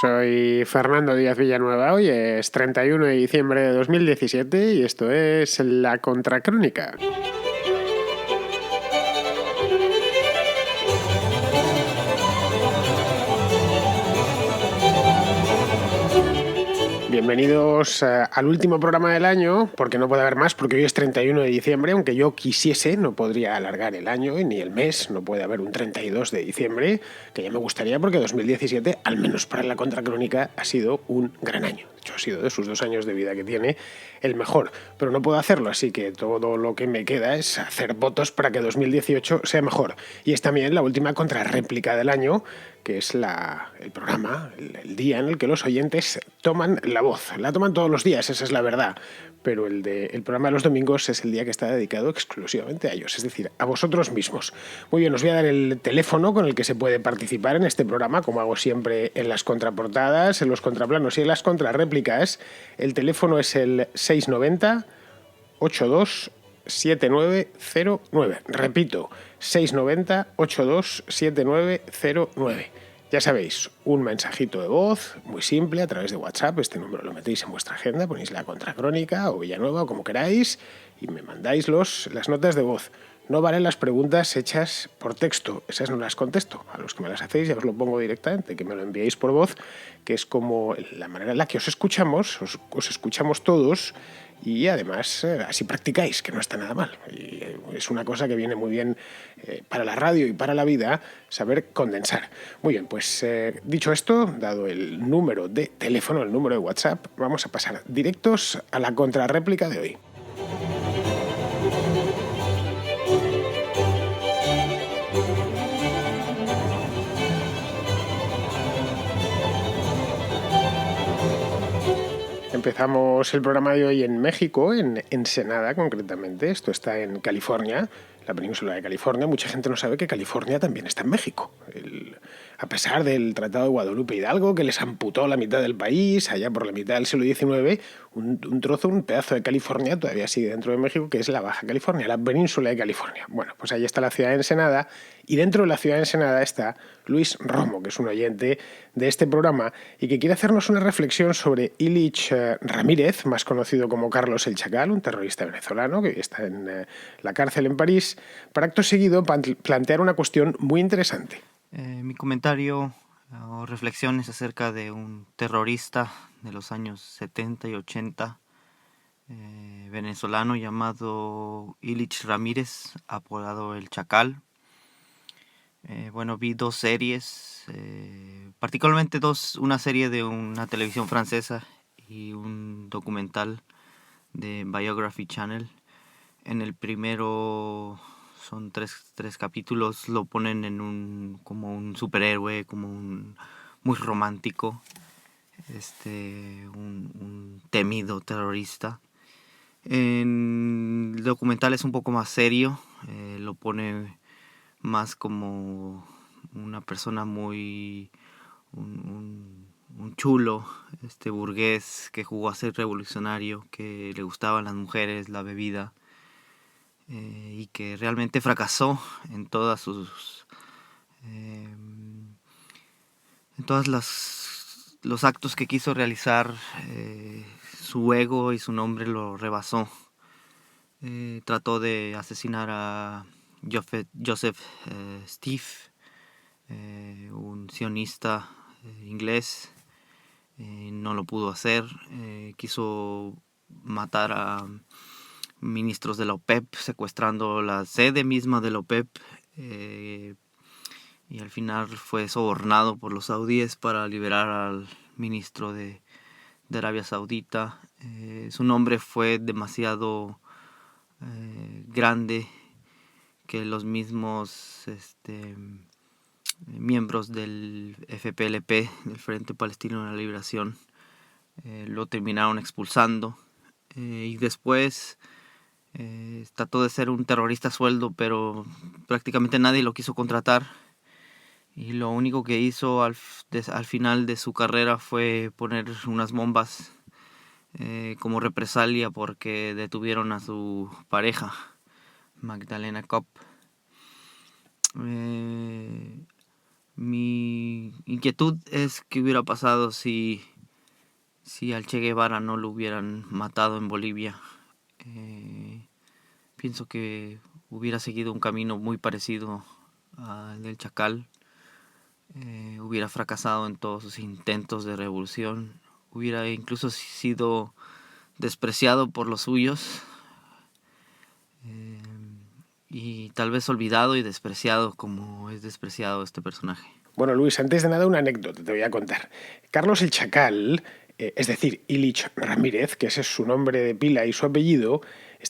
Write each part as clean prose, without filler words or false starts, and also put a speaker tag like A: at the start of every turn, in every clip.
A: Soy Fernando Díaz Villanueva, hoy es 31 de diciembre de 2017 y esto es La Contracrónica. Bienvenidos al último programa del año, porque no puede haber más, porque hoy es 31 de diciembre, aunque yo quisiese, no podría alargar el año ni el mes, no puede haber un 32 de diciembre, que ya me gustaría porque 2017, al menos para la Contracrónica, ha sido un gran año. De hecho, ha sido de sus 2 años de vida que tiene el mejor, pero no puedo hacerlo, así que todo lo que me queda es hacer votos para que 2018 sea mejor. Y es también la última contrarréplica del año, que es el programa, el día en el que los oyentes toman la voz. La toman todos los días, esa es la verdad, pero el programa de los domingos es el día que está dedicado exclusivamente a ellos, es decir, a vosotros mismos. Muy bien, os voy a dar el teléfono con el que se puede participar en este programa, como hago siempre en las contraportadas, en los contraplanos y en las contrarréplicas. El teléfono es el 690 82 7909. Repito, 690 82 7909. Ya sabéis, un mensajito de voz muy simple a través de WhatsApp. Este número lo metéis en vuestra agenda, ponéis La Contracrónica o Villanueva o como queráis y me mandáis las notas de voz. No valen las preguntas hechas por texto, esas no las contesto. A los que me las hacéis ya os lo pongo directamente, que me lo enviéis por voz, que es como la manera en la que os escuchamos todos y además así practicáis, que no está nada mal. Y es una cosa que viene muy bien para la radio y para la vida, saber condensar. Muy bien, pues dicho esto, dado el número de teléfono, el número de WhatsApp, vamos a pasar directos a la contrarréplica de hoy. Empezamos el programa de hoy en México, en Ensenada concretamente. Esto está en California, la península de California. Mucha gente no sabe que California también está en México. A pesar del Tratado de Guadalupe Hidalgo, que les amputó la mitad del país, allá por la mitad del siglo XIX, un pedazo de California todavía sigue dentro de México, que es la Baja California, la península de California. Bueno, pues ahí está la ciudad de Ensenada, y dentro de la ciudad de Ensenada está Luis Romo, que es un oyente de este programa y que quiere hacernos una reflexión sobre Ilich Ramírez, más conocido como Carlos el Chacal, un terrorista venezolano que está en la cárcel en París, para acto seguido plantear una cuestión muy interesante.
B: Mi comentario o reflexiones acerca de un terrorista de los años 70 y 80, venezolano llamado Ilich Ramírez, apodado El Chacal. Vi 2 series, particularmente una serie de una televisión francesa y un documental de Biography Channel. En el primero son tres capítulos, lo ponen como un superhéroe, muy romántico, un temido terrorista. En el documental es un poco más serio, lo pone más como una persona un chulo, burgués que jugó a ser revolucionario, que le gustaban las mujeres, la bebida, y que realmente fracasó en todas los actos que quiso realizar. Su ego y su nombre lo rebasó. Trató de asesinar a Joseph Steve, un sionista inglés. No lo pudo hacer. Quiso matar a ministros de la OPEP, secuestrando la sede misma de la OPEP, y al final fue sobornado por los saudíes para liberar al ministro de Arabia Saudita. Su nombre fue demasiado grande que los mismos miembros del FPLP, del Frente Palestino de la Liberación, lo terminaron expulsando, y después trató de ser un terrorista a sueldo, pero prácticamente nadie lo quiso contratar, y lo único que hizo al final de su carrera fue poner unas bombas como represalia porque detuvieron a su pareja, Magdalena Kopp. Mi inquietud es qué hubiera pasado si al Che Guevara no lo hubieran matado en Bolivia. Pienso que hubiera seguido un camino muy parecido al del Chacal. Hubiera fracasado en todos sus intentos de revolución. Hubiera incluso sido despreciado por los suyos. Y tal vez olvidado y despreciado como es despreciado este personaje.
A: Bueno, Luis, antes de nada una anécdota te voy a contar. Carlos el Chacal, es decir, Ilich Ramírez, que ese es su nombre de pila y su apellido,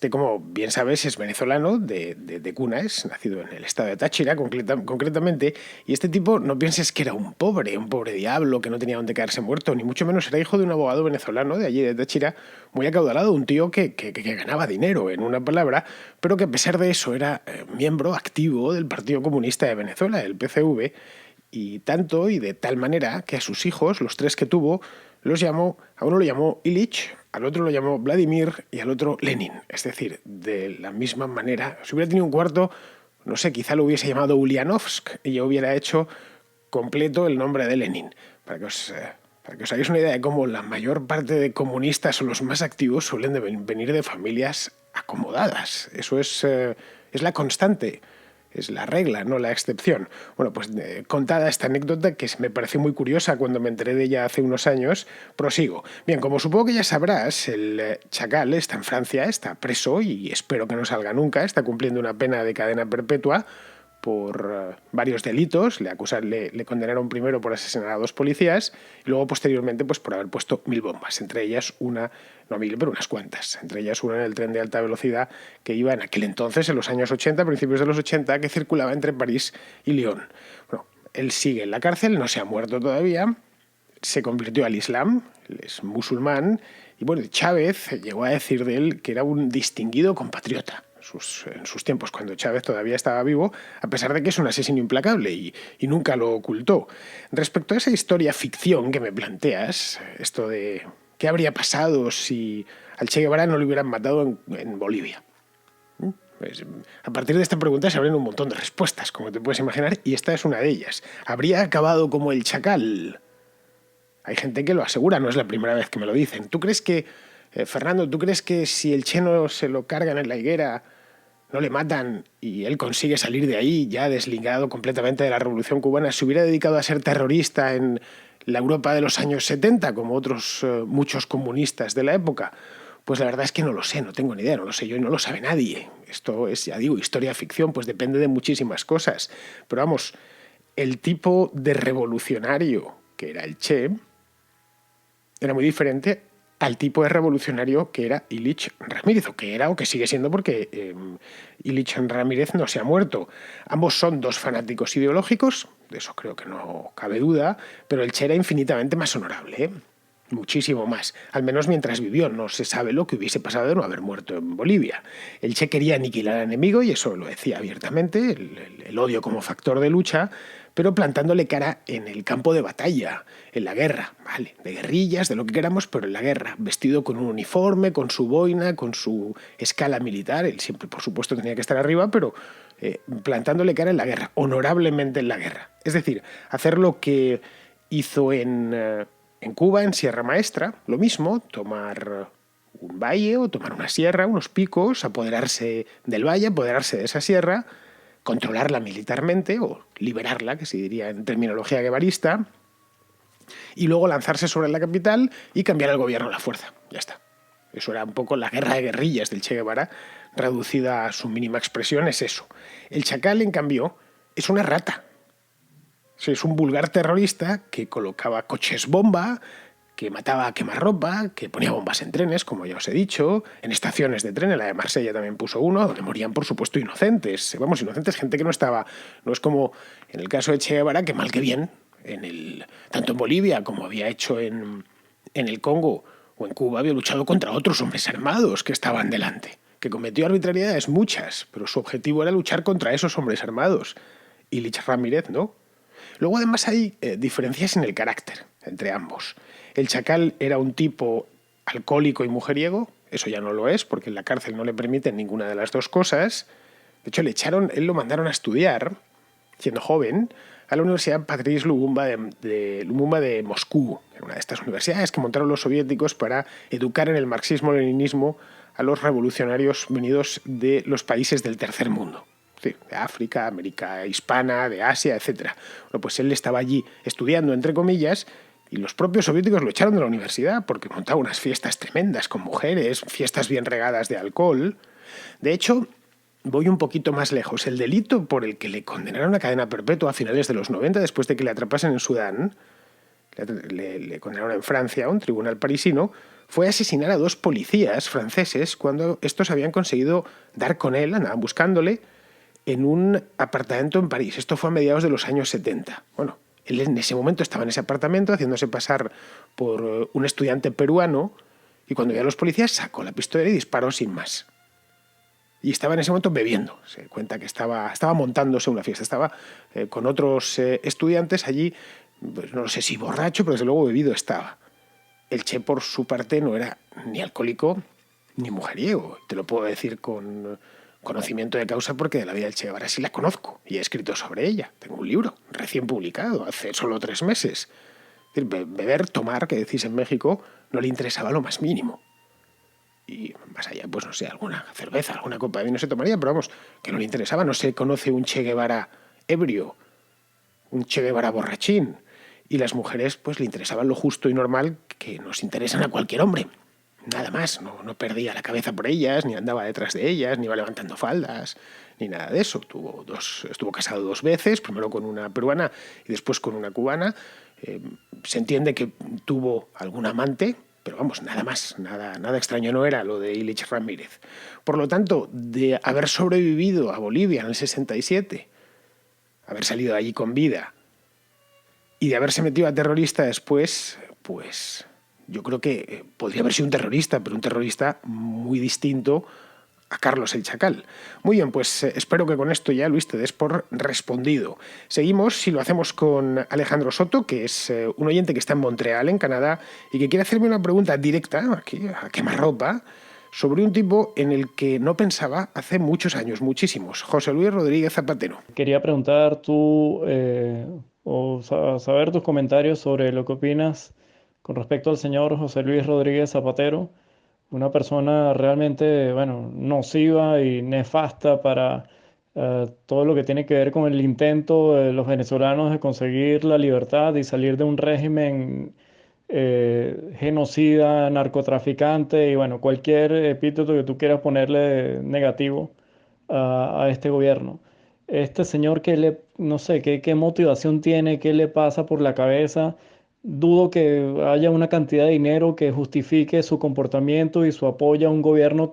A: como bien sabes, es venezolano de cuna, es nacido en el estado de Táchira concretamente, y este tipo no pienses que era un pobre diablo que no tenía dónde quedarse muerto, ni mucho menos era hijo de un abogado venezolano de allí de Táchira, muy acaudalado, un tío que ganaba dinero, en una palabra, pero que a pesar de eso era miembro activo del Partido Comunista de Venezuela, el PCV, y tanto y de tal manera que a sus hijos, los 3 que tuvo, a uno lo llamó Ilich, al otro lo llamó Vladimir y al otro Lenin. Es decir, de la misma manera, si hubiera tenido un cuarto, no sé, quizá lo hubiese llamado Ulyanovsk y yo hubiera hecho completo el nombre de Lenin. Para que os hagáis una idea de cómo la mayor parte de comunistas o los más activos suelen venir de familias acomodadas. Eso es la constante. Es la regla, no la excepción. Bueno, pues contada esta anécdota que me pareció muy curiosa cuando me enteré de ella hace unos años, prosigo. Bien, como supongo que ya sabrás, el Chacal está en Francia, está preso y espero que no salga nunca, está cumpliendo una pena de cadena perpetua por varios delitos. Le condenaron primero por asesinar a 2 policías y luego posteriormente pues por haber puesto 1000 bombas, entre ellas una, no 1000, pero unas cuantas, entre ellas una en el tren de alta velocidad que iba en aquel entonces, en los años 80, principios de los 80, que circulaba entre París y Lyon. Bueno, él sigue en la cárcel, no se ha muerto todavía, se convirtió al Islam, él es musulmán, y bueno, Chávez llegó a decir de él que era un distinguido compatriota en sus tiempos, cuando Chávez todavía estaba vivo, a pesar de que es un asesino implacable y nunca lo ocultó. Respecto a esa historia ficción que me planteas, esto de qué habría pasado si al Che Guevara no lo hubieran matado en Bolivia. Pues, a partir de esta pregunta se abren un montón de respuestas, como te puedes imaginar, y esta es una de ellas. ¿Habría acabado como el Chacal? Hay gente que lo asegura, no es la primera vez que me lo dicen. ¿Tú crees que, Fernando, tú crees que si el Cheno se lo cargan en la higuera, no le matan y él consigue salir de ahí ya desligado completamente de la Revolución Cubana, se hubiera dedicado a ser terrorista en la Europa de los años 70, como otros muchos comunistas de la época? Pues la verdad es que no lo sé, no tengo ni idea, no lo sé yo y no lo sabe nadie. Esto es, ya digo, historia ficción, pues depende de muchísimas cosas. Pero vamos, el tipo de revolucionario que era el Che era muy diferente al tipo de revolucionario que era Ilich Ramírez, o que era o que sigue siendo, porque Ilich Ramírez no se ha muerto. Ambos son 2 fanáticos ideológicos, de eso creo que no cabe duda, pero el Che era infinitamente más honorable, ¿eh? Muchísimo más. Al menos mientras vivió, no se sabe lo que hubiese pasado de no haber muerto en Bolivia. El Che quería aniquilar al enemigo, y eso lo decía abiertamente, el odio como factor de lucha, pero plantándole cara en el campo de batalla, en la guerra, ¿vale? De guerrillas, de lo que queramos, pero en la guerra, vestido con un uniforme, con su boina, con su escala militar. Él siempre, por supuesto, tenía que estar arriba, pero plantándole cara en la guerra, honorablemente en la guerra. Es decir, hacer lo que hizo en Cuba, en Sierra Maestra, lo mismo, tomar un valle o tomar una sierra, unos picos, apoderarse del valle, apoderarse de esa sierra, controlarla militarmente o liberarla, que se diría en terminología guevarista, y luego lanzarse sobre la capital y cambiar el gobierno a la fuerza. Ya está. Eso era un poco la guerra de guerrillas del Che Guevara, reducida a su mínima expresión, es eso. El Chacal, en cambio, es una rata. Es un vulgar terrorista que colocaba coches bomba, que mataba a quemarropa, que ponía bombas en trenes, como ya os he dicho, en estaciones de tren. En la de Marsella también puso uno, donde morían, por supuesto, inocentes. Vamos, inocentes, gente que no estaba... No es como en el caso de Che Guevara, que mal que bien, tanto en Bolivia como había hecho en el Congo o en Cuba, había luchado contra otros hombres armados que estaban delante, que cometió arbitrariedades muchas, pero su objetivo era luchar contra esos hombres armados. Y Ilich Ramírez, ¿no? Luego, además, hay diferencias en el carácter entre ambos. El Chacal era un tipo alcohólico y mujeriego, eso ya no lo es, porque en la cárcel no le permiten ninguna de las 2 cosas. De hecho, él lo mandaron a estudiar, siendo joven, a la Universidad Patrice Lumumba Lumumba de Moscú, una de estas universidades que montaron los soviéticos para educar en el marxismo-leninismo a los revolucionarios venidos de los países del tercer mundo, de África, América hispana, de Asia, etc. Bueno, pues él estaba allí estudiando, entre comillas, y los propios soviéticos lo echaron de la universidad porque montaba unas fiestas tremendas con mujeres, fiestas bien regadas de alcohol. De hecho, voy un poquito más lejos. El delito por el que le condenaron a cadena perpetua a finales de los 90, después de que le atrapasen en Sudán, le condenaron en Francia a un tribunal parisino, fue asesinar a 2 policías franceses cuando estos habían conseguido dar con él, andaban buscándole, en un apartamento en París. Esto fue a mediados de los años 70. Bueno, él en ese momento estaba en ese apartamento haciéndose pasar por un estudiante peruano y cuando vio a los policías sacó la pistola y disparó sin más. Y estaba en ese momento bebiendo. Se cuenta que estaba montándose una fiesta. Estaba con otros estudiantes allí, pues no sé si borracho, pero desde luego bebido estaba. El Che, por su parte, no era ni alcohólico ni mujeriego. Te lo puedo decir con conocimiento de causa porque de la vida del Che Guevara sí la conozco y he escrito sobre ella. Tengo un libro recién publicado, hace solo 3 meses. Es decir, beber, tomar, que decís en México, no le interesaba lo más mínimo. Y más allá, pues no sé, alguna cerveza, alguna copa de vino se tomaría, pero vamos, que no le interesaba. No se conoce un Che Guevara ebrio, un Che Guevara borrachín. Y las mujeres, pues le interesaban lo justo y normal que nos interesan a cualquier hombre. Nada más, no perdía la cabeza por ellas, ni andaba detrás de ellas, ni iba levantando faldas, ni nada de eso. Estuvo casado 2 veces, primero con una peruana y después con una cubana. Se entiende que tuvo algún amante, pero vamos, nada más, nada extraño no era lo de Ilich Ramírez. Por lo tanto, de haber sobrevivido a Bolivia en el 67, haber salido de allí con vida y de haberse metido a terrorista después, pues yo creo que podría haber sido un terrorista, pero un terrorista muy distinto a Carlos el Chacal. Muy bien, pues espero que con esto ya, Luis, te des por respondido. Seguimos y lo hacemos con Alejandro Soto, que es un oyente que está en Montreal, en Canadá, y que quiere hacerme una pregunta directa, aquí, a quemarropa, sobre un tipo en el que no pensaba hace muchos años, muchísimos, José Luis Rodríguez Zapatero.
C: Quería preguntar saber tus comentarios sobre lo que opinas con respecto al señor José Luis Rodríguez Zapatero, una persona realmente, bueno, nociva y nefasta para todo lo que tiene que ver con el intento de los venezolanos de conseguir la libertad y salir de un régimen genocida, narcotraficante y bueno, cualquier epíteto que tú quieras ponerle negativo a este gobierno. Este señor no sé, qué motivación tiene, qué le pasa por la cabeza. Dudo que haya una cantidad de dinero que justifique su comportamiento y su apoyo a un gobierno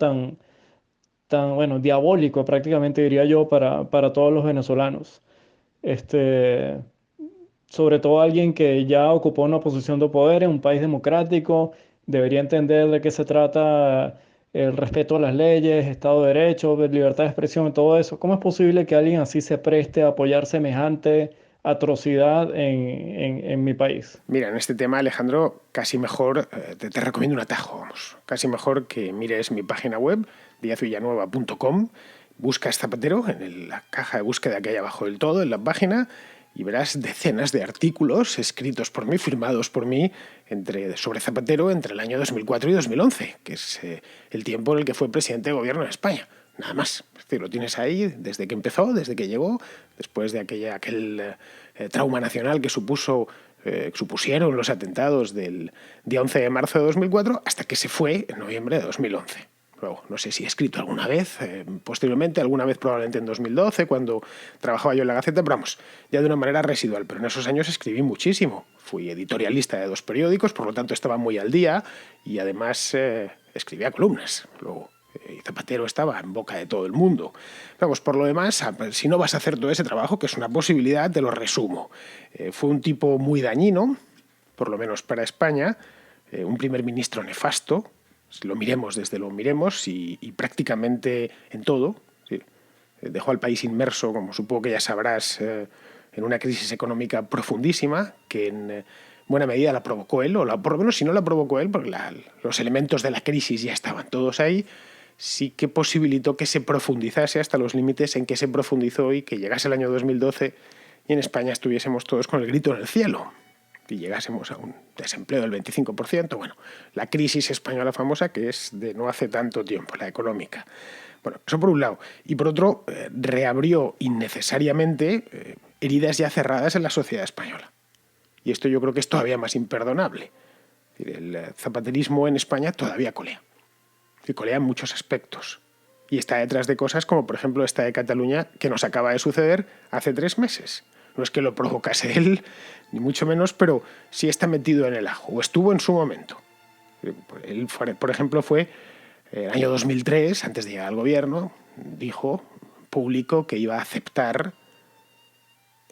C: bueno, diabólico prácticamente diría yo para todos los venezolanos. Este, Sobre todo alguien que ya ocupó una posición de poder en un país democrático, debería entender de qué se trata el respeto a las leyes, Estado de Derecho, libertad de expresión y todo eso. ¿Cómo es posible que alguien así se preste a apoyar semejante atrocidad en mi país?
A: Mira, en este tema, Alejandro, casi mejor, te recomiendo un atajo, vamos. Casi mejor que mires mi página web, diazvillanueva.com, buscas Zapatero en la caja de búsqueda que hay abajo del todo, en la página, y verás decenas de artículos escritos por mí, firmados por mí, sobre Zapatero entre el año 2004 y 2011, que es el tiempo en el que fue presidente de gobierno de España. Nada más. Es decir, lo tienes ahí desde que empezó, desde que llegó, después de aquel trauma nacional que supusieron los atentados del día 11 de marzo de 2004 hasta que se fue en noviembre de 2011. Luego, no sé si he escrito alguna vez, posteriormente, alguna vez probablemente en 2012, cuando trabajaba yo en la Gaceta, pero vamos, ya de una manera residual. Pero en esos años escribí muchísimo. Fui editorialista de 2 periódicos, por lo tanto estaba muy al día y además escribía columnas. Luego, Zapatero estaba en boca de todo el mundo. Vamos, por lo demás, si no vas a hacer todo ese trabajo, que es una posibilidad, te lo resumo. Fue un tipo muy dañino, por lo menos para España, un primer ministro nefasto, si lo miremos desde lo miremos, y prácticamente en todo. Sí. Dejó al país inmerso, como supongo que ya sabrás, en una crisis económica profundísima que en buena medida la provocó él, por lo menos si no la provocó él, porque los elementos de la crisis ya estaban todos ahí, sí que posibilitó que se profundizase hasta los límites en que se profundizó y que llegase el año 2012 y en España estuviésemos todos con el grito en el cielo y llegásemos a un desempleo del 25%. Bueno, la crisis española famosa que es de no hace tanto tiempo, la económica. Bueno, eso por un lado. Y por otro, reabrió innecesariamente heridas ya cerradas en la sociedad española. Y esto yo creo que es todavía más imperdonable. El zapaterismo en España todavía colea. Y colea en muchos aspectos. Y está detrás de cosas como, por ejemplo, esta de Cataluña, que nos acaba de suceder hace 3 meses. No es que lo provocase él, ni mucho menos, pero sí está metido en el ajo, o estuvo en su momento. Él, por ejemplo, fue el año 2003, antes de llegar al gobierno, publicó que iba a aceptar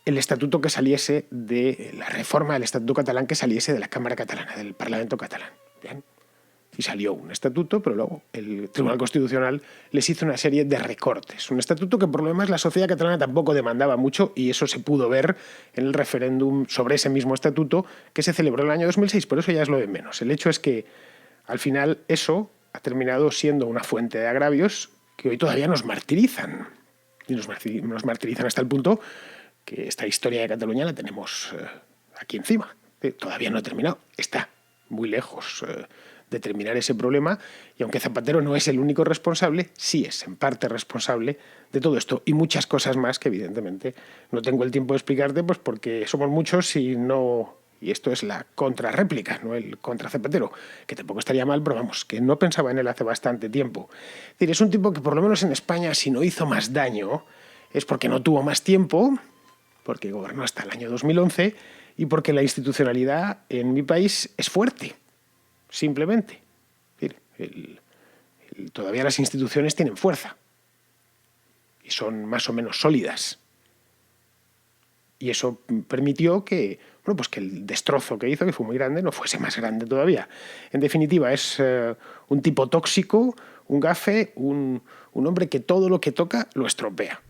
A: el estatuto que saliese de la reforma del estatuto catalán que saliese de la Cámara Catalana, del Parlamento catalán. ¿Bien? Y salió un estatuto, pero luego el Tribunal Constitucional les hizo una serie de recortes. Un estatuto que por lo demás la sociedad catalana tampoco demandaba mucho y eso se pudo ver en el referéndum sobre ese mismo estatuto que se celebró en el año 2006, por eso ya es lo de menos. El hecho es que al final eso ha terminado siendo una fuente de agravios que hoy todavía nos martirizan. Y nos martirizan hasta el punto que esta historia de Cataluña la tenemos aquí encima. Todavía no ha terminado, está muy lejos de terminar ese problema, y aunque Zapatero no es el único responsable, sí es en parte responsable de todo esto y muchas cosas más que evidentemente no tengo el tiempo de explicarte, pues porque somos muchos y esto es la contrarréplica, no el contra Zapatero, que tampoco estaría mal, pero vamos, que no pensaba en él hace bastante tiempo. Es decir, es un tipo que por lo menos en España, si no hizo más daño, es porque no tuvo más tiempo, porque gobernó hasta el año 2011 y porque la institucionalidad en mi país es fuerte. Simplemente. Todavía las instituciones tienen fuerza y son más o menos sólidas. Y eso permitió que el destrozo que hizo, que fue muy grande, no fuese más grande todavía. En definitiva, es un tipo tóxico, un gafe, un hombre que todo lo que toca lo estropea.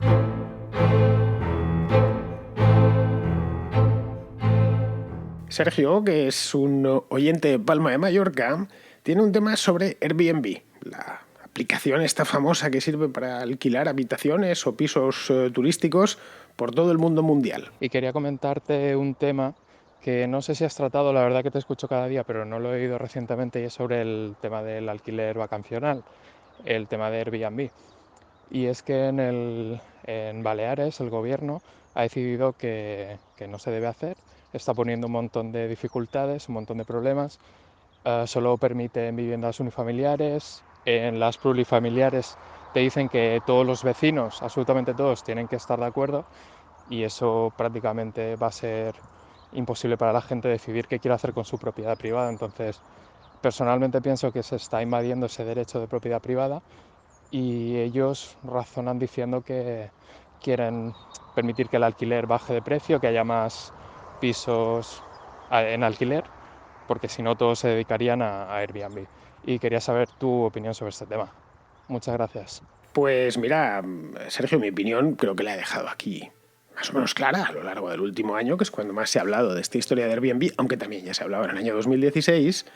A: Sergio, que es un oyente de Palma de Mallorca, tiene un tema sobre Airbnb, la aplicación esta famosa que sirve para alquilar habitaciones o pisos turísticos por todo el mundo mundial.
D: Y quería comentarte un tema que no sé si has tratado, la verdad que te escucho cada día, pero no lo he oído recientemente, y es sobre el tema del alquiler vacacional, el tema de Airbnb. Y es que en Baleares el gobierno ha decidido que no se debe hacer, está poniendo un montón de dificultades, un montón de problemas, solo permite en viviendas unifamiliares, en las plurifamiliares te dicen que todos los vecinos, absolutamente todos, tienen que estar de acuerdo, y eso prácticamente va a ser imposible para la gente decidir qué quiere hacer con su propiedad privada. Entonces, personalmente pienso que se está invadiendo ese derecho de propiedad privada, y ellos razonan diciendo que quieren permitir que el alquiler baje de precio, que haya más pisos en alquiler, porque si no todos se dedicarían a Airbnb. Y quería saber tu opinión sobre este tema. Muchas gracias.
A: Pues mira, Sergio, mi opinión creo que la he dejado aquí más o menos clara a lo largo del último año, que es cuando más se ha hablado de esta historia de Airbnb, aunque también ya se hablaba en el año 2016,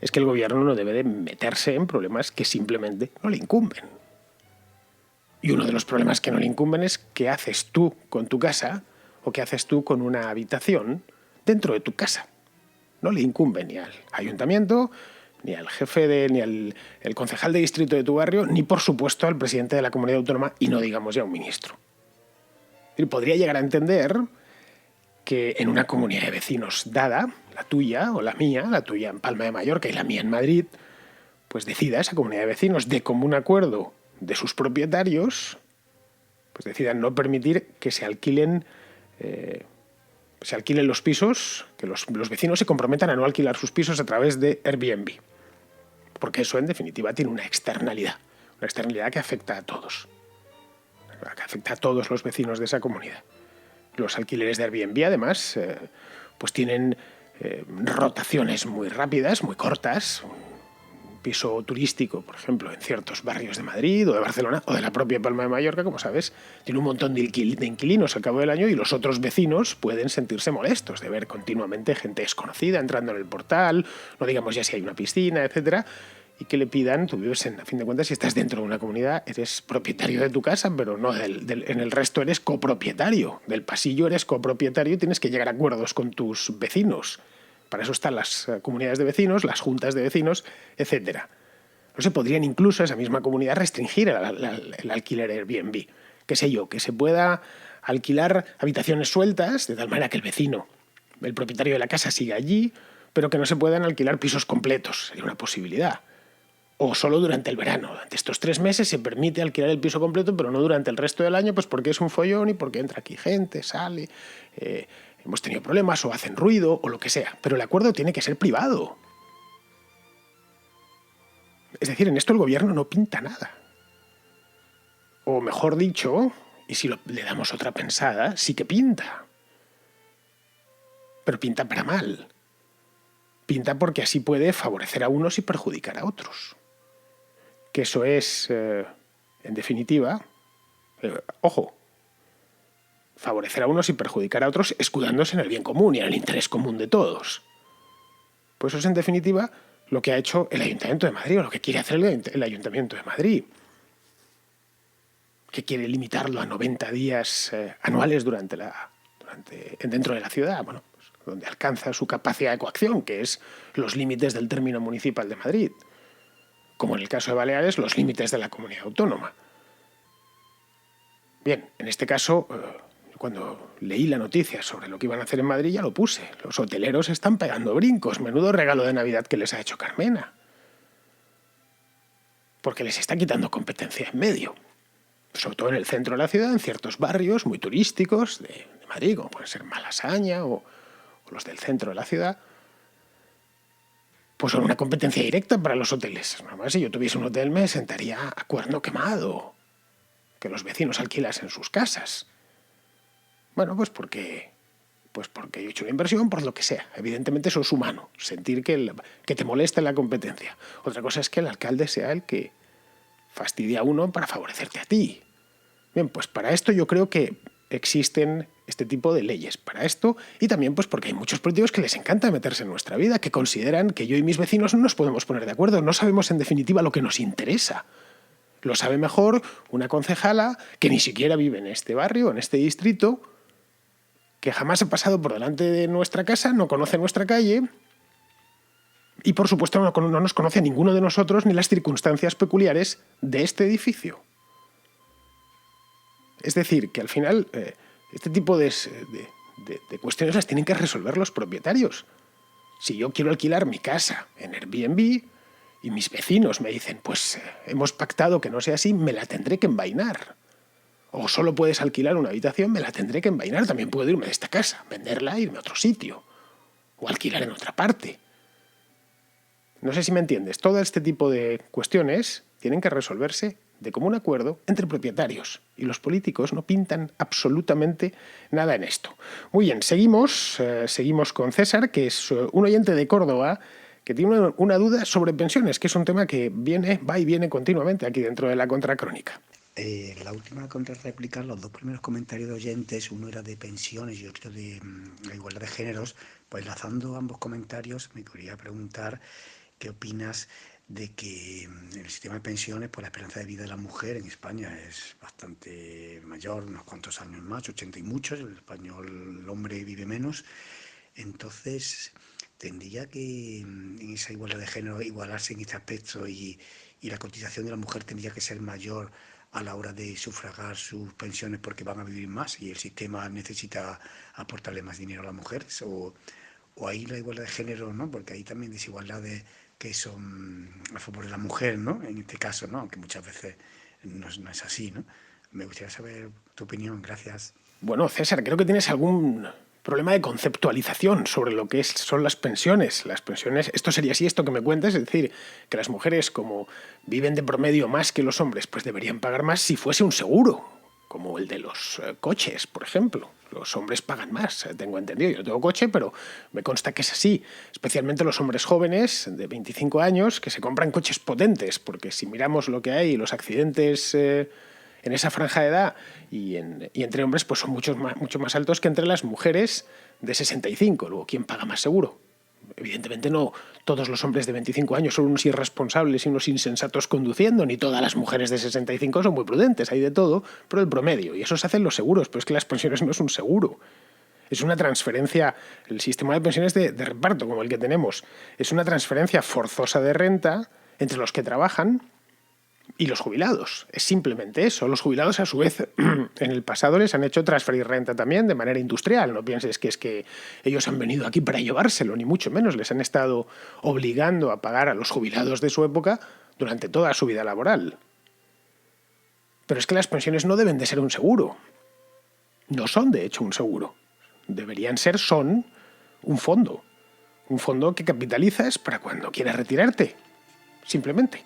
A: es que el gobierno no debe de meterse en problemas que simplemente no le incumben. Y uno de los problemas que no le incumben es qué haces tú con tu casa o qué haces tú con una habitación dentro de tu casa. No le incumbe ni al ayuntamiento, ni al jefe ni al el concejal de distrito de tu barrio, ni por supuesto al presidente de la comunidad autónoma, y no digamos ya un ministro. Y podría llegar a entender que en una comunidad de vecinos dada, la tuya o la mía, la tuya en Palma de Mallorca y la mía en Madrid, pues decida esa comunidad de vecinos de común acuerdo de sus propietarios, pues decidan no permitir que se alquilen los pisos, que los vecinos se comprometan a no alquilar sus pisos a través de Airbnb. Porque eso, en definitiva, tiene una externalidad que afecta a todos. Que afecta a todos los vecinos de esa comunidad. Los alquileres de Airbnb, además, pues tienen rotaciones muy rápidas, muy cortas. Un piso turístico, por ejemplo, en ciertos barrios de Madrid o de Barcelona o de la propia Palma de Mallorca, como sabes, tiene un montón de inquilinos al cabo del año, y los otros vecinos pueden sentirse molestos de ver continuamente gente desconocida entrando en el portal, no digamos ya si hay una piscina, etcétera. y que le pidan, tú vives a fin de cuentas, si estás dentro de una comunidad, eres propietario de tu casa, pero no en el resto eres copropietario. Del pasillo eres copropietario y tienes que llegar a acuerdos con tus vecinos. Para eso están las comunidades de vecinos, las juntas de vecinos, etcétera. No se podrían incluso esa misma comunidad restringir el alquiler Airbnb. Qué sé yo, que se pueda alquilar habitaciones sueltas de tal manera que el vecino, el propietario de la casa, siga allí, pero que no se puedan alquilar pisos completos. Sería una posibilidad. O solo durante el verano. Durante estos 3 meses se permite alquilar el piso completo, pero no durante el resto del año, pues porque es un follón y porque entra aquí gente, sale, hemos tenido problemas o hacen ruido o lo que sea. Pero el acuerdo tiene que ser privado. Es decir, en esto el gobierno no pinta nada. O mejor dicho, y si le damos otra pensada, sí que pinta. Pero pinta para mal. Pinta porque así puede favorecer a unos y perjudicar a otros. Que eso es, en definitiva, ojo, favorecer a unos y perjudicar a otros escudándose en el bien común y en el interés común de todos. Pues eso es, en definitiva, lo que ha hecho el Ayuntamiento de Madrid, o lo que quiere hacer el Ayuntamiento de Madrid, que quiere limitarlo a 90 días anuales dentro de la ciudad, bueno, pues, donde alcanza su capacidad de coacción, que es los límites del término municipal de Madrid. Como en el caso de Baleares, los límites de la comunidad autónoma. Bien, en este caso, cuando leí la noticia sobre lo que iban a hacer en Madrid, ya lo puse. Los hoteleros están pegando brincos. Menudo regalo de Navidad que les ha hecho Carmena. Porque les está quitando competencia en medio. Sobre todo en el centro de la ciudad, en ciertos barrios muy turísticos de Madrid, como pueden ser Malasaña o los del centro de la ciudad. Pues son una competencia directa para los hoteles. Además, si yo tuviese un hotel, me sentaría a cuerno quemado que los vecinos alquilasen sus casas. Bueno, pues porque yo he hecho una inversión, por lo que sea. Evidentemente eso es humano, sentir que te moleste la competencia. Otra cosa es que el alcalde sea el que fastidia a uno para favorecerte a ti. Bien, pues para esto yo creo que existen este tipo de leyes para esto, y también pues porque hay muchos políticos que les encanta meterse en nuestra vida, que consideran que yo y mis vecinos no nos podemos poner de acuerdo, no sabemos en definitiva lo que nos interesa. Lo sabe mejor una concejala que ni siquiera vive en este barrio, en este distrito, que jamás ha pasado por delante de nuestra casa, no conoce nuestra calle y por supuesto no nos conoce a ninguno de nosotros ni las circunstancias peculiares de este edificio. Es decir, que al final este tipo de cuestiones las tienen que resolver los propietarios. Si yo quiero alquilar mi casa en Airbnb y mis vecinos me dicen, pues hemos pactado que no sea así, me la tendré que envainar. O solo puedes alquilar una habitación, me la tendré que envainar. También puedo irme de esta casa, venderla e irme a otro sitio. O alquilar en otra parte. No sé si me entiendes. Todo este tipo de cuestiones tienen que resolverse de común acuerdo entre propietarios. Y los políticos no pintan absolutamente nada en esto. Muy bien, seguimos con César, que es un oyente de Córdoba, que tiene una duda sobre pensiones, que es un tema que va y viene continuamente aquí dentro de la Contracrónica.
E: La última contrarréplica, los dos primeros comentarios de oyentes, uno era de pensiones y otro de la igualdad de géneros, pues enlazando ambos comentarios, me quería preguntar qué opinas de que en el sistema de pensiones, pues la esperanza de vida de la mujer en España es bastante mayor, unos cuantos años más, 80 y muchos, el hombre vive menos. Entonces, tendría que en esa igualdad de género igualarse en este aspecto y la cotización de la mujer tendría que ser mayor a la hora de sufragar sus pensiones porque van a vivir más y el sistema necesita aportarle más dinero a las mujeres, o ahí la igualdad de género, ¿no? Porque hay también desigualdades que son a favor de la mujer, ¿no? En este caso, ¿no? Aunque muchas veces no es así, ¿no? Me gustaría saber tu opinión. Gracias.
A: Bueno, César, creo que tienes algún problema de conceptualización sobre lo que son las pensiones. Las pensiones, esto sería así, esto que me cuentas, es decir, que las mujeres, como viven de promedio más que los hombres, pues deberían pagar más si fuese un seguro, como el de los coches, por ejemplo. Los hombres pagan más, tengo entendido. Yo no tengo coche, pero me consta que es así. Especialmente los hombres jóvenes de 25 años que se compran coches potentes, porque si miramos lo que hay, los accidentes en esa franja de edad y entre hombres, pues son mucho más altos que entre las mujeres de 65. Luego, ¿quién paga más seguro? Evidentemente no todos los hombres de 25 años son unos irresponsables y unos insensatos conduciendo, ni todas las mujeres de 65 son muy prudentes, hay de todo, pero el promedio, y eso se hacen los seguros, pero es que las pensiones no es un seguro. Es una transferencia, el sistema de pensiones de reparto como el que tenemos, es una transferencia forzosa de renta entre los que trabajan y los jubilados. Es simplemente eso. Los jubilados, a su vez, en el pasado les han hecho transferir renta también de manera industrial. No pienses que es que ellos han venido aquí para llevárselo, ni mucho menos. Les han estado obligando a pagar a los jubilados de su época durante toda su vida laboral. Pero es que las pensiones no deben de ser un seguro. No son, de hecho, un seguro. Son un fondo. Un fondo que capitalizas para cuando quieras retirarte. Simplemente.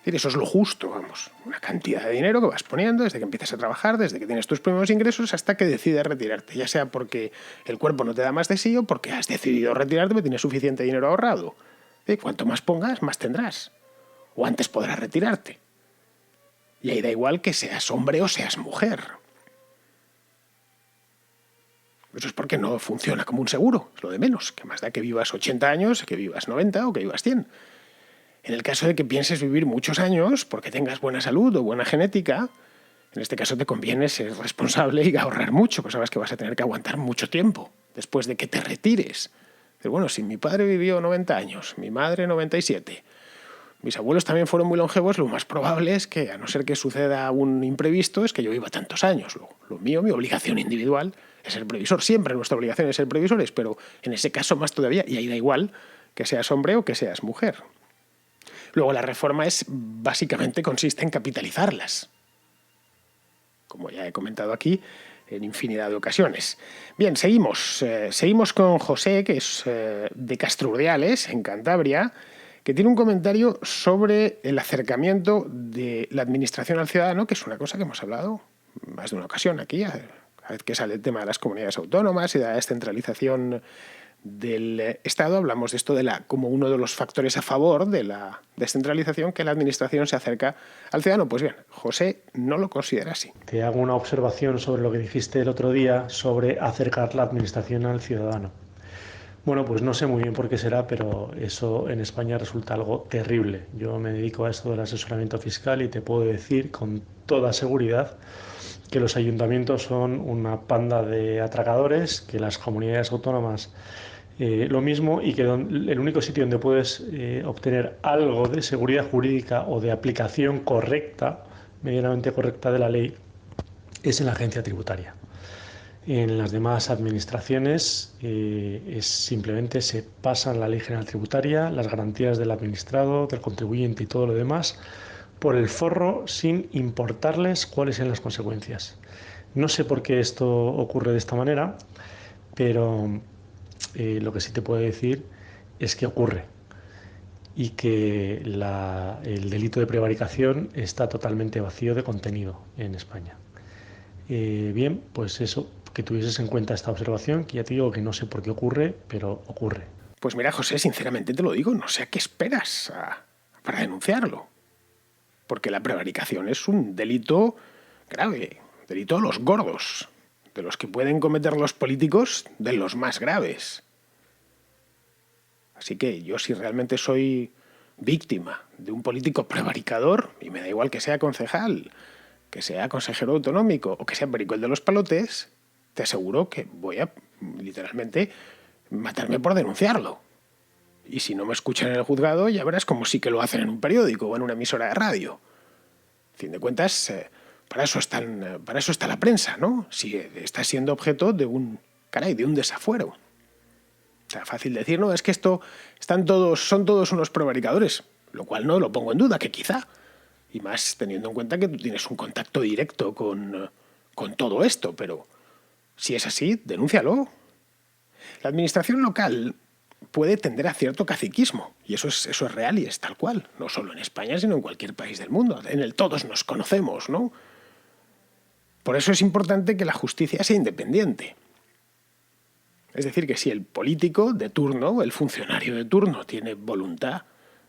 A: Eso es lo justo, vamos. Una cantidad de dinero que vas poniendo desde que empiezas a trabajar, desde que tienes tus primeros ingresos hasta que decides retirarte. Ya sea porque el cuerpo no te da más de sí o porque has decidido retirarte porque tienes suficiente dinero ahorrado. Cuanto más pongas, más tendrás. O antes podrás retirarte. Y ahí da igual que seas hombre o seas mujer. Eso es porque no funciona como un seguro. Es lo de menos. Que más da que vivas 80 años, que vivas 90 o que vivas 100. En el caso de que pienses vivir muchos años porque tengas buena salud o buena genética, en este caso te conviene ser responsable y ahorrar mucho, pues sabes que vas a tener que aguantar mucho tiempo después de que te retires. Pero bueno, si mi padre vivió 90 años, mi madre 97, mis abuelos también fueron muy longevos, lo más probable es que, a no ser que suceda un imprevisto, es que yo viva tantos años. Lo mío, mi obligación individual, es ser previsor. Siempre nuestra obligación es ser previsores, pero en ese caso más todavía, y ahí da igual que seas hombre o que seas mujer. Luego la reforma básicamente consiste en capitalizarlas, como ya he comentado aquí en infinidad de ocasiones. Bien, seguimos con José, que es de Castrurdiales, en Cantabria, que tiene un comentario sobre el acercamiento de la administración al ciudadano, que es una cosa que hemos hablado más de una ocasión aquí, cada vez que sale el tema de las comunidades autónomas y de la descentralización del Estado, hablamos de esto como uno de los factores a favor de la descentralización, que la administración se acerca al ciudadano. Pues bien, José no lo considera así.
F: Te hago una observación sobre lo que dijiste el otro día sobre acercar la administración al ciudadano. Bueno, pues no sé muy bien por qué será, pero eso en España resulta algo terrible. Yo me dedico a esto del asesoramiento fiscal y te puedo decir con toda seguridad que los ayuntamientos son una panda de atracadores, que las comunidades autónomas lo mismo, y que el único sitio donde puedes obtener algo de seguridad jurídica o de aplicación correcta, medianamente correcta de la ley, es en la agencia tributaria. En las demás administraciones simplemente se pasan la ley general tributaria, las garantías del administrado, del contribuyente y todo lo demás por el forro sin importarles cuáles sean las consecuencias. No sé por qué esto ocurre de esta manera, pero lo que sí te puedo decir es que ocurre y que el delito de prevaricación está totalmente vacío de contenido en España. Bien, pues eso, que tuvieses en cuenta esta observación, que ya te digo que no sé por qué ocurre, pero ocurre.
A: Pues mira, José, sinceramente te lo digo, no sé a qué esperas para denunciarlo. Porque la prevaricación es un delito grave, delito de los gordos, de los que pueden cometer los políticos, de los más graves. Así que yo, si realmente soy víctima de un político prevaricador, y me da igual que sea concejal, que sea consejero autonómico o que sea perico el de los palotes, te aseguro que voy a, literalmente, matarme por denunciarlo. Y si no me escuchan en el juzgado, ya verás como sí que lo hacen en un periódico o en una emisora de radio. A fin de cuentas, para eso está la prensa, ¿no? Si está siendo objeto de un desafuero. O sea, fácil decir, no, es que son todos unos prevaricadores, lo cual no lo pongo en duda, que quizá. Y más teniendo en cuenta que tú tienes un contacto directo con todo esto, pero si es así, denúncialo. La administración local puede tender a cierto caciquismo, y eso es real y es tal cual, no solo en España, sino en cualquier país del mundo. En el todos nos conocemos, ¿no? Por eso es importante que la justicia sea independiente. Es decir, que si el político de turno, el funcionario de turno, tiene voluntad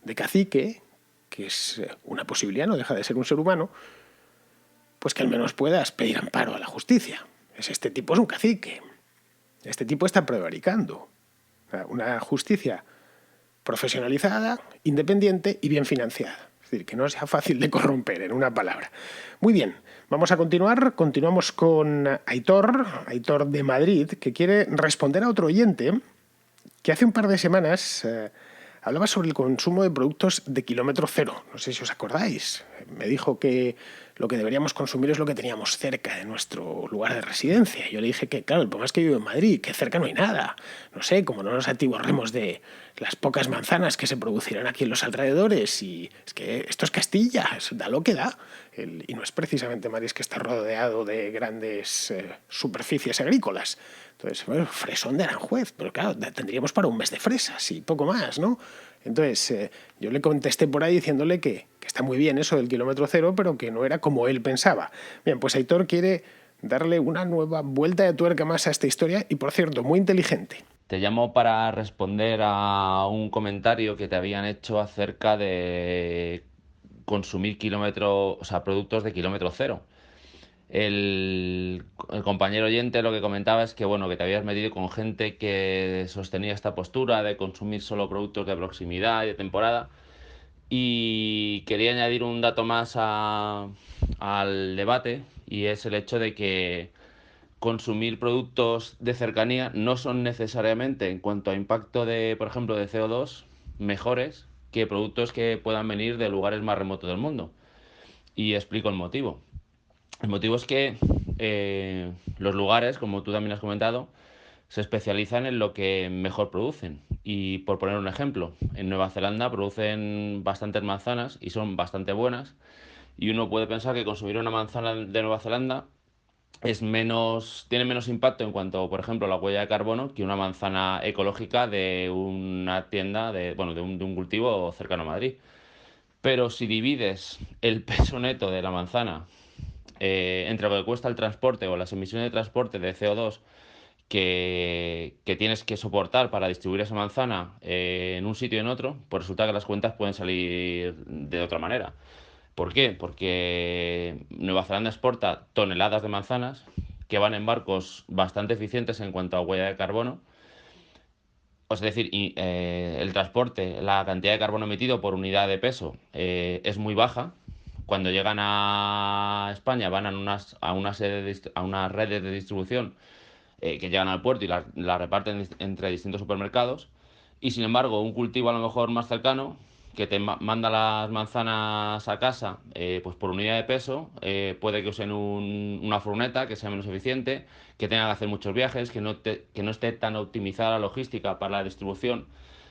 A: de cacique, que es una posibilidad, no deja de ser un ser humano, pues que al menos puedas pedir amparo a la justicia. Este tipo es un cacique. Este tipo está prevaricando. Una justicia profesionalizada, independiente y bien financiada. Es decir, que no sea fácil de corromper, en una palabra. Muy bien, vamos a continuar. Continuamos con Aitor de Madrid, que quiere responder a otro oyente que hace un par de semanas hablaba sobre el consumo de productos de kilómetro cero. No sé si os acordáis. Me dijo que lo que deberíamos consumir es lo que teníamos cerca de nuestro lugar de residencia. Yo le dije que, claro, el problema es que vivo en Madrid, que cerca no hay nada. No sé, como no nos atiborremos de las pocas manzanas que se producirán aquí en los alrededores. Y es que esto es Castilla, da lo que da. Y no es precisamente Madrid, que está rodeado de grandes superficies agrícolas. Entonces, bueno, fresón de Aranjuez, pero claro, tendríamos para un mes de fresas y poco más, ¿no? Entonces, yo le contesté por ahí diciéndole que está muy bien eso del kilómetro cero, pero que no era como él pensaba. Bien, pues Aitor quiere darle una nueva vuelta de tuerca más a esta historia y, por cierto, muy inteligente.
G: Te llamo para responder a un comentario que te habían hecho acerca de consumir productos de kilómetro cero. El compañero oyente lo que comentaba es que, bueno, que te habías metido con gente que sostenía esta postura de consumir solo productos de proximidad y de temporada. Y quería añadir un dato más al debate, y es el hecho de que consumir productos de cercanía no son necesariamente, en cuanto a impacto de, por ejemplo, de CO2, mejores que productos que puedan venir de lugares más remotos del mundo. Y explico el motivo. El motivo es que los lugares, como tú también has comentado, se especializan en lo que mejor producen. Y por poner un ejemplo, en Nueva Zelanda producen bastantes manzanas y son bastante buenas. Y uno puede pensar que consumir una manzana de Nueva Zelanda tiene menos impacto en cuanto, por ejemplo, a la huella de carbono que una manzana ecológica de una tienda, de un cultivo cercano a Madrid. Pero si divides el peso neto de la manzana entre lo que cuesta el transporte o las emisiones de transporte de CO2 que tienes que soportar para distribuir esa manzana en un sitio y en otro, pues resulta que las cuentas pueden salir de otra manera. ¿Por qué? Porque Nueva Zelanda exporta toneladas de manzanas que van en barcos bastante eficientes en cuanto a huella de carbono. Es decir, el transporte, la cantidad de carbono emitido por unidad de peso es muy baja. Cuando llegan a España van a unas redes de distribución que llegan al puerto y la reparten entre distintos supermercados. Y sin embargo, un cultivo a lo mejor más cercano, que te manda las manzanas a casa pues por unidad de peso, puede que usen una furgoneta que sea menos eficiente, que tenga que hacer muchos viajes, que no esté tan optimizada la logística para la distribución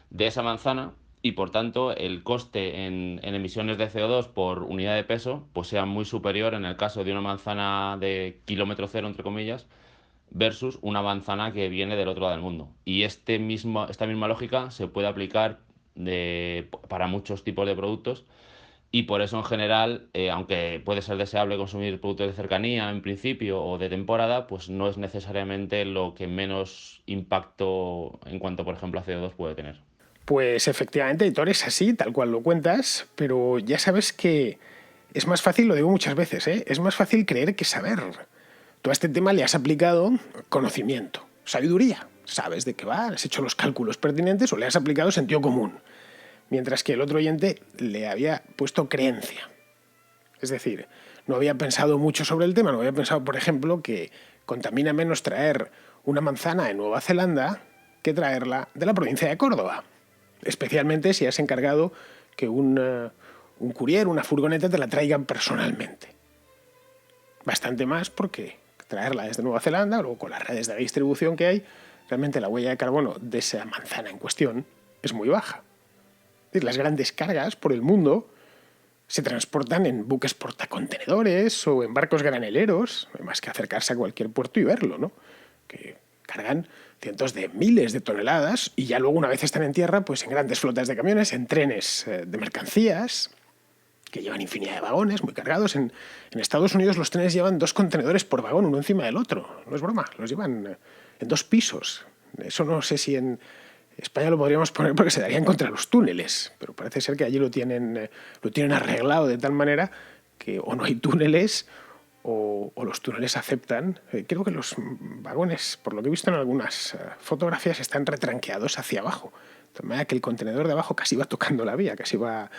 G: de esa manzana, y por tanto el coste en emisiones de CO2 por unidad de peso pues sea muy superior en el caso de una manzana de kilómetro cero, entre comillas, versus una manzana que viene del otro lado del mundo. Y esta misma lógica se puede aplicar para muchos tipos de productos, y por eso en general, aunque puede ser deseable consumir productos de cercanía en principio o de temporada, pues no es necesariamente lo que menos impacto en cuanto, por ejemplo, a CO2 puede tener.
A: Pues efectivamente, Aitor, es así, tal cual lo cuentas, pero ya sabes que es más fácil, lo digo muchas veces, es más fácil creer que saber. Tú a este tema le has aplicado conocimiento, sabiduría, sabes de qué va, has hecho los cálculos pertinentes o le has aplicado sentido común, mientras que el otro oyente le había puesto creencia. Es decir, no había pensado mucho sobre el tema, no había pensado, por ejemplo, que contamina menos traer una manzana de Nueva Zelanda que traerla de la provincia de Córdoba, especialmente si has encargado que un courier, una furgoneta, te la traigan personalmente. Bastante más porque traerla desde Nueva Zelanda, luego con las redes de distribución que hay, realmente la huella de carbono de esa manzana en cuestión es muy baja. Es decir, las grandes cargas por el mundo se transportan en buques portacontenedores o en barcos graneleros, no hay más que acercarse a cualquier puerto y verlo, ¿no? Que cargan cientos de miles de toneladas y ya luego, una vez están en tierra, pues en grandes flotas de camiones, en trenes de mercancías que llevan infinidad de vagones muy cargados. En Estados Unidos los trenes llevan 2 contenedores por vagón, uno encima del otro. No es broma, los llevan en 2 pisos. Eso no sé si en España lo podríamos poner porque se darían contra los túneles, pero parece ser que allí lo tienen arreglado de tal manera que o no hay túneles o los túneles aceptan. Creo que los vagones, por lo que he visto en algunas fotografías, están retranqueados hacia abajo. De manera que el contenedor de abajo casi va tocando la vía, casi va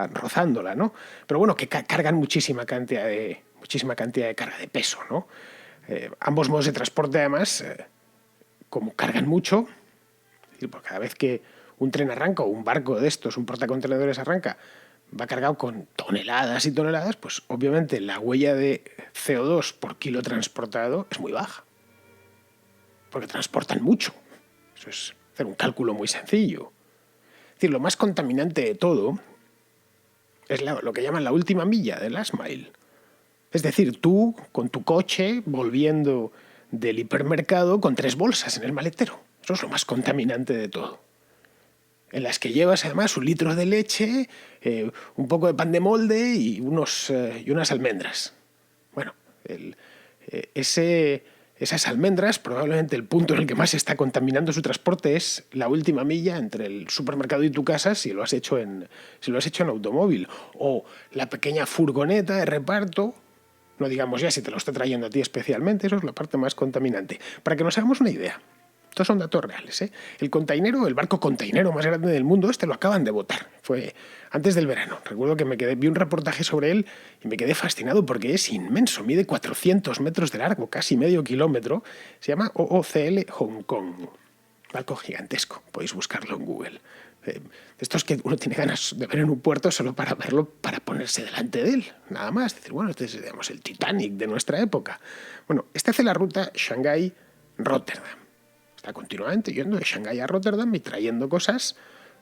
A: rozándola, ¿no? Pero bueno, que cargan muchísima cantidad de carga de peso, ¿no? Ambos modos de transporte, además, como cargan mucho, es decir, por cada vez que un tren arranca o un barco de estos, un portacontenedores arranca, va cargado con toneladas y toneladas, pues obviamente la huella de CO2 por kilo transportado es muy baja. Porque transportan mucho. Eso es hacer un cálculo muy sencillo. Es decir, lo más contaminante de todo es lo que llaman la última milla del last mile. Es decir, tú con tu coche volviendo del hipermercado con 3 bolsas en el maletero. Eso es lo más contaminante de todo. En las que llevas además 1 litro de leche, un poco de pan de molde y unas almendras. Bueno, esas almendras, probablemente el punto en el que más se está contaminando su transporte es la última milla entre el supermercado y tu casa si lo has hecho en automóvil. O la pequeña furgoneta de reparto, no digamos ya si te lo está trayendo a ti especialmente, eso es la parte más contaminante. Para que nos hagamos una idea. Estos son datos reales, ¿eh? El barco containero más grande del mundo, lo acaban de botar. Fue antes del verano. Recuerdo que vi un reportaje sobre él y me quedé fascinado porque es inmenso. Mide 400 metros de largo, casi medio kilómetro. Se llama OOCL Hong Kong. Barco gigantesco. Podéis buscarlo en Google. De estos que uno tiene ganas de ver en un puerto solo para verlo, para ponerse delante de él. Nada más. Decir, bueno, este es, digamos, el Titanic de nuestra época. Bueno, hace la ruta Shanghái-Rotterdam. Está continuamente yendo de Shanghái a Rotterdam y trayendo cosas,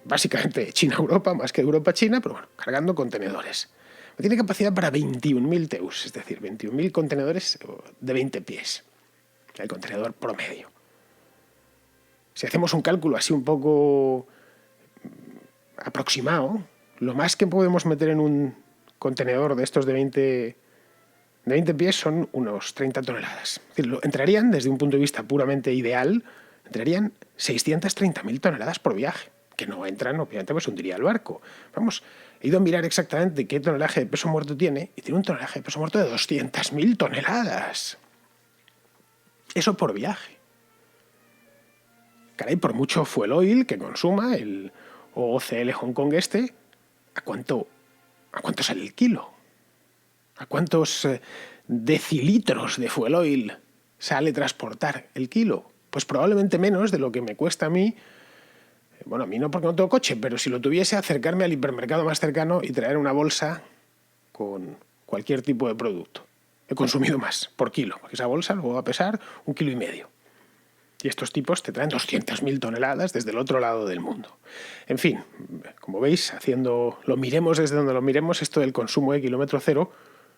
A: básicamente de China a Europa, más que de Europa a China, pero bueno, cargando contenedores. Tiene capacidad para 21.000 TEUs, es decir, 21.000 contenedores de 20 pies, el contenedor promedio. Si hacemos un cálculo así un poco aproximado, lo más que podemos meter en un contenedor de estos de 20 pies son unos 30 toneladas. Es decir, entrarían, desde un punto de vista puramente ideal, entrarían 630.000 toneladas por viaje, que no entran, obviamente, pues hundiría el barco. Vamos, he ido a mirar exactamente qué tonelaje de peso muerto tiene, y tiene un tonelaje de peso muerto de 200.000 toneladas. Eso por viaje. Caray, por mucho fuel oil que consuma el OOCL Hong Kong ¿a cuánto sale el kilo? ¿A cuántos decilitros de fuel oil sale transportar el kilo? Pues probablemente menos de lo que me cuesta a mí, bueno, a mí no porque no tengo coche, pero si lo tuviese, acercarme al hipermercado más cercano y traer una bolsa con cualquier tipo de producto. He consumido más por kilo, porque esa bolsa luego va a pesar 1,5 kilos. Y estos tipos te traen 200.000 toneladas desde el otro lado del mundo. En fin, como veis, lo miremos desde donde lo miremos, esto del consumo de kilómetro cero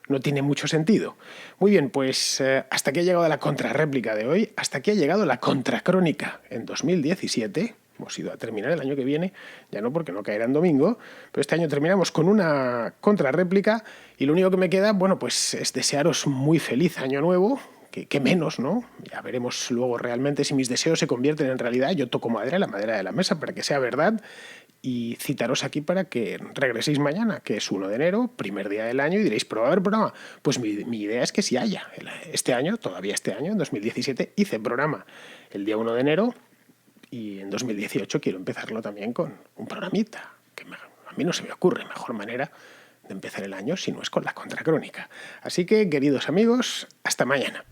A: no tiene mucho sentido. Muy bien, pues hasta aquí ha llegado la contrarréplica de hoy, hasta aquí ha llegado la contracrónica en 2017. Hemos ido a terminar el año que viene, ya no porque no caerá en domingo, pero este año terminamos con una contrarréplica y lo único que me queda, bueno, pues es desearos muy feliz año nuevo, que menos, ¿no? Ya veremos luego realmente si mis deseos se convierten en realidad. Yo toco madera, la madera de la mesa, para que sea verdad. Y citaros aquí para que regreséis mañana, que es 1 de enero, primer día del año, y diréis, ¿pero va a haber programa? Pues mi idea es que sí haya. Todavía este año, en 2017, hice programa el día 1 de enero y en 2018 quiero empezarlo también con un programita, que a mí no se me ocurre mejor manera de empezar el año si no es con la contracrónica. Así que, queridos amigos, hasta mañana.